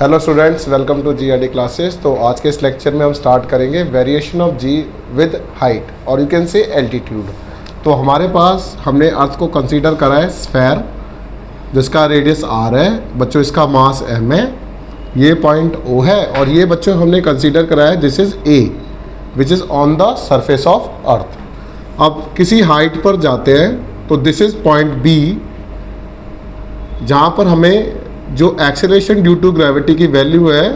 Hello students, welcome to GRD classes. तो आज के इस लेक्चर में हम स्टार्ट करेंगे variation of g with height और यू कैन से एल्टीट्यूड। तो हमारे पास हमने अर्थ को कंसीडर करा है स्फेयर जिसका रेडियस आर है बच्चों, इसका मास एम है, ये पॉइंट ओ है और ये बच्चों हमने कंसीडर करा है this is a which is on the surface of अर्थ। अब किसी हाइट पर जाते हैं तो दिस इज़ पॉइंट बी जहाँ पर हमें जो एक्सेलरेशन ड्यू टू ग्रेविटी की वैल्यू है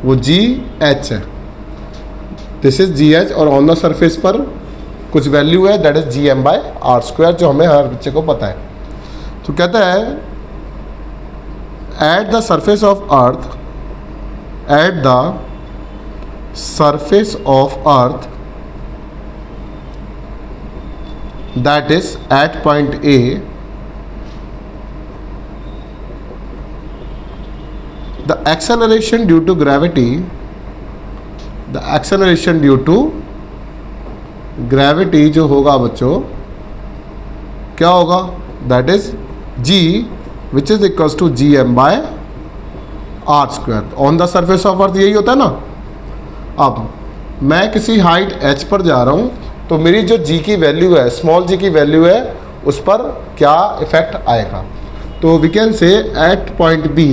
वो जी एच है। दिस इज जी एच और ऑन द सरफेस पर कुछ वैल्यू है that is G M by R square, जो हमें हर बच्चे को पता है। तो कहता है at the surface of earth, at the surface of earth that is at point A, the acceleration due to gravity, the acceleration due to gravity जो होगा बच्चों क्या होगा, that is g which is equals to gm by r square on the surface of earth, यही होता है ना। अब मैं किसी हाइट h पर जा रहा हूँ तो मेरी जो g की वैल्यू है, स्मॉल g की वैल्यू है, उस पर क्या इफेक्ट आएगा। तो we can say at point B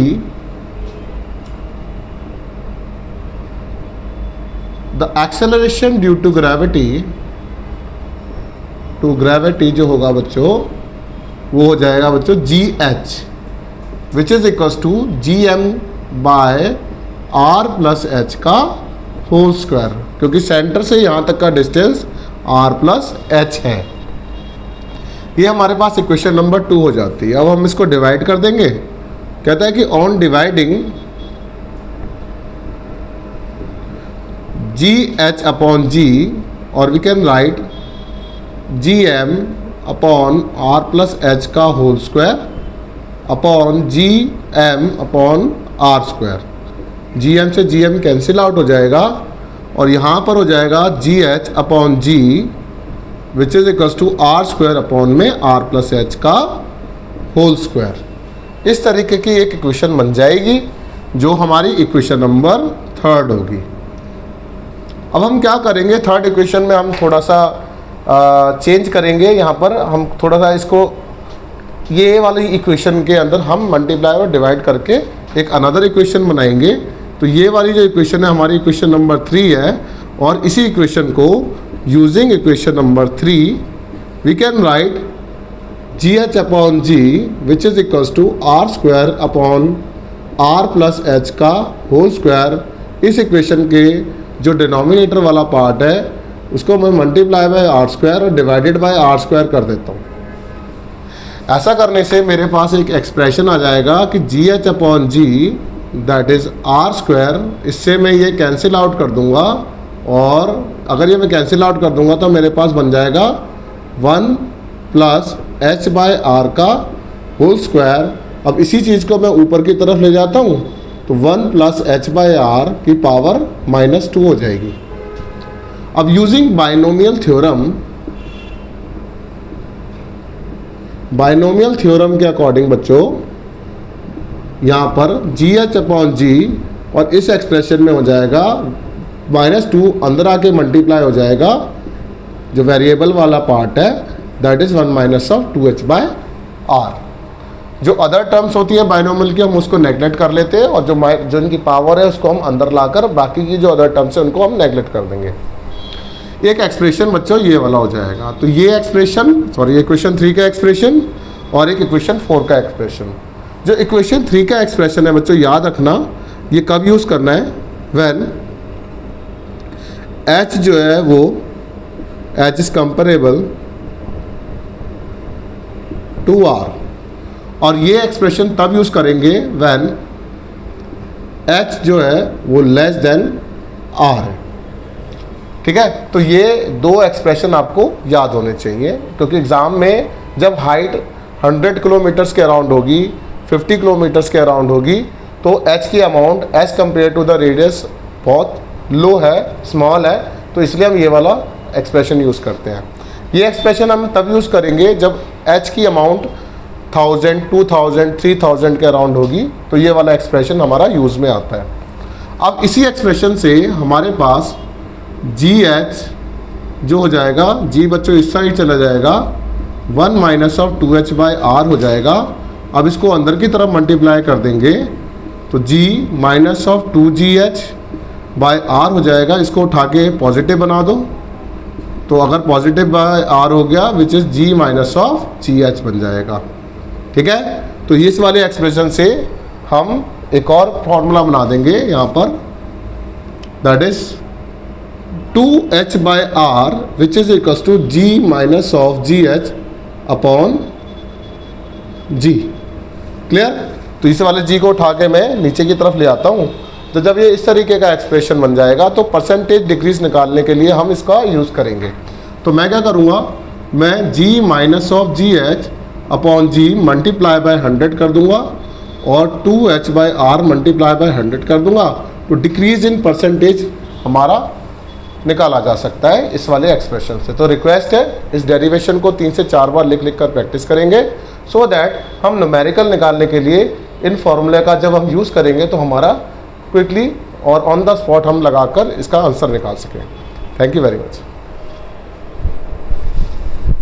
the acceleration due to gravity जो होगा बच्चों वो हो जाएगा बच्चों g h which is equals to G M by R plus H का होल स्क्वायर, क्योंकि सेंटर से यहाँ तक का डिस्टेंस आर प्लस एच है। ये हमारे पास इक्वेशन नंबर 2 हो जाती है। अब हम इसको डिवाइड कर देंगे। कहता है कि on dividing G H upon G, और we can write G M upon R plus H का whole square upon G M upon R square. G M से जी एम कैंसिल आउट हो जाएगा और यहाँ पर हो जाएगा g H upon g which is equals to R square upon में आर प्लस एच का होल स्क्वायर। इस तरीके की एक इक्वेशन बन जाएगी जो हमारी इक्वेशन नंबर 3 होगी। अब हम क्या करेंगे, थर्ड इक्वेशन में हम थोड़ा सा चेंज करेंगे। यहाँ पर हम थोड़ा सा इसको ये वाली इक्वेशन के अंदर हम मल्टीप्लाई और डिवाइड करके एक अनदर इक्वेशन बनाएंगे। तो ये वाली जो इक्वेशन है हमारी इक्वेशन नंबर 3 है और इसी इक्वेशन को using equation number 3 we can write g H upon g which is equals to R square upon R plus H का होल स्क्वायर। इस इक्वेशन के जो डिनोमिनेटर वाला पार्ट है उसको मैं मल्टीप्लाई बाय आर स्क्वायर और डिवाइडेड बाय आर स्क्वायर कर देता हूँ। ऐसा करने से मेरे पास एक एक्सप्रेशन आ जाएगा कि g H upon g that is R square. इससे मैं ये कैंसिल आउट कर दूंगा और अगर ये मैं कैंसिल आउट कर दूंगा तो मेरे पास बन जाएगा 1 प्लस एच बाय आर का होल स्क्वायर। अब इसी चीज़ को मैं ऊपर की तरफ ले जाता हूँ तो 1 प्लस एच बाय आर की पावर -2 हो जाएगी। अब यूजिंग बाइनोमियल थ्योरम के अकॉर्डिंग बच्चों यहाँ पर जी एच अपॉन जी और इस एक्सप्रेशन में हो जाएगा -2 अंदर आके मल्टीप्लाई हो जाएगा। जो वेरिएबल वाला पार्ट है that is 1 minus of 2h by R. जो अदर टर्म्स होती है बाइनोमियल की हम उसको नेगलेक्ट कर लेते हैं और जो इनकी पावर है उसको हम अंदर लाकर बाकी की जो अदर टर्म्स है उनको हम नेगलेक्ट कर देंगे। एक एक्सप्रेशन बच्चों ये वाला हो जाएगा। तो ये एक्सप्रेशन इक्वेशन 3 का एक्सप्रेशन और एक इक्वेशन 4 का एक्सप्रेशन। जो इक्वेशन 3 का एक्सप्रेशन है बच्चों याद रखना ये कब यूज़ करना है, व्हेन एच जो है वो h is comparable to R. और ये एक्सप्रेशन तब यूज़ करेंगे व्हेन h जो है वो लेस देन r है। ठीक है, तो ये 2 एक्सप्रेशन आपको याद होने चाहिए क्योंकि एग्ज़ाम में जब हाइट 100 किलोमीटर्स के अराउंड होगी, 50 किलोमीटर्स के अराउंड होगी तो h की amount as compare to the radius बहुत लो है, स्मॉल है, तो इसलिए हम ये वाला एक्सप्रेशन यूज़ करते हैं। ये एक्सप्रेशन हम तब यूज़ करेंगे जब h की अमाउंट 1000, 2000, 3000 के अराउंड होगी, तो ये वाला एक्सप्रेशन हमारा यूज़ में आता है। अब इसी एक्सप्रेशन से हमारे पास जी एच जो हो जाएगा, जी बच्चों इस साइड चला जाएगा, 1 minus of 2h by R हो जाएगा। अब इसको अंदर की तरफ मल्टीप्लाई कर देंगे तो g minus of 2gh by R हो जाएगा। इसको उठा के पॉजिटिव बना दो, तो अगर पॉजिटिव बाय आर हो गया which is g minus of gh बन जाएगा। ठीक है, तो इस वाले एक्सप्रेशन से हम एक और फॉर्मूला बना देंगे यहाँ पर, that is 2h by R which is equals to g minus of gh upon g। Clear? तो इस वाले g को उठा के मैं नीचे की तरफ ले आता हूँ। तो जब ये इस तरीके का एक्सप्रेशन बन जाएगा तो परसेंटेज डिक्रीज निकालने के लिए हम इसका यूज़ करेंगे। तो मैं क्या करूँगा, मैं g minus of gh upon g multiply by 100 कर दूंगा और 2h by are multiply by 100 कर दूंगा। तो डिक्रीज इन परसेंटेज हमारा निकाला जा सकता है इस वाले एक्सप्रेशन से। तो रिक्वेस्ट है इस डेरिवेशन को 3 से 4 बार लिख कर प्रैक्टिस करेंगे, सो दैट हम न्यूमेरिकल निकालने के लिए इन फॉर्मूले का जब हम यूज़ करेंगे तो हमारा क्विकली और ऑन द स्पॉट हम लगाकर इसका आंसर निकाल सकें। Thank you very much.